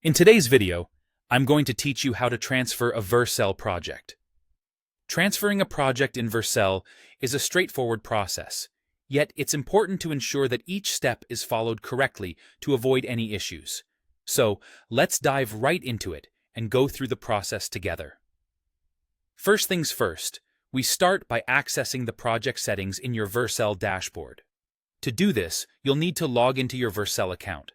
In today's video, I'm going to teach you how to transfer a Vercel project. Transferring a project in Vercel is a straightforward process, yet it's important to ensure that each step is followed correctly to avoid any issues. So, let's dive right into it and go through the process together. First things first, we start by accessing the project settings in your Vercel dashboard. To do this, you'll need to log into your Vercel account.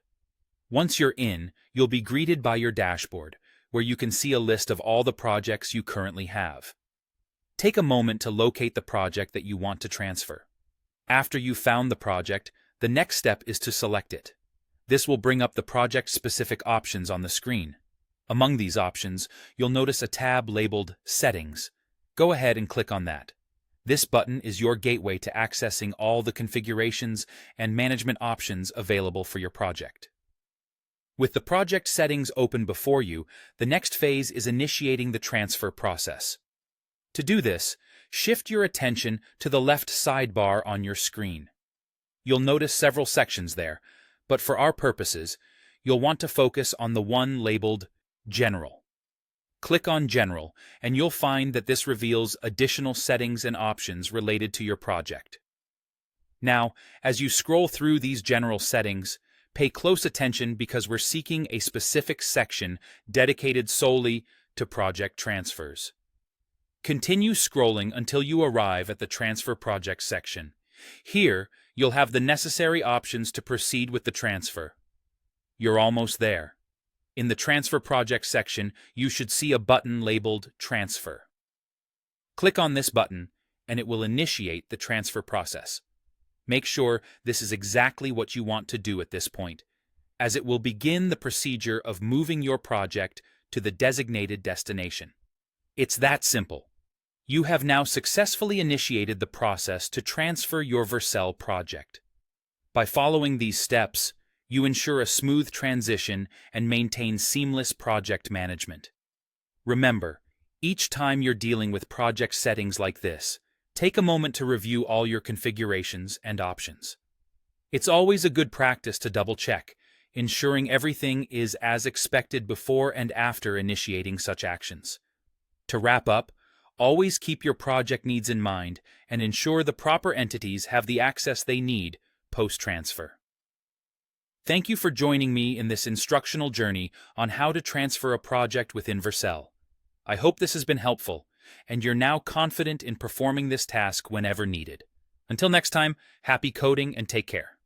Once you're in, you'll be greeted by your dashboard, where you can see a list of all the projects you currently have. Take a moment to locate the project that you want to transfer. After you've found the project, the next step is to select it. This will bring up the project-specific options on the screen. Among these options, you'll notice a tab labeled Settings. Go ahead and click on that. This button is your gateway to accessing all the configurations and management options available for your project. With the project settings open before you, the next phase is initiating the transfer process. To do this, shift your attention to the left sidebar on your screen. You'll notice several sections there, but for our purposes, you'll want to focus on the one labeled General. Click on General, and you'll find that this reveals additional settings and options related to your project. Now, as you scroll through these general settings, pay close attention because we're seeking a specific section dedicated solely to project transfers. Continue scrolling until you arrive at the Transfer Project section. Here, you'll have the necessary options to proceed with the transfer. You're almost there. In the Transfer Project section, you should see a button labeled Transfer. Click on this button, and it will initiate the transfer process. Make sure this is exactly what you want to do at this point, as it will begin the procedure of moving your project to the designated destination. It's that simple. You have now successfully initiated the process to transfer your Vercel project. By following these steps, you ensure a smooth transition and maintain seamless project management. Remember, each time you're dealing with project settings like this, take a moment to review all your configurations and options. It's always a good practice to double-check, ensuring everything is as expected before and after initiating such actions. To wrap up, always keep your project needs in mind and ensure the proper entities have the access they need post-transfer. Thank you for joining me in this instructional journey on how to transfer a project within Vercel. I hope this has been helpful, and you're now confident in performing this task whenever needed. Until next time, happy coding and take care.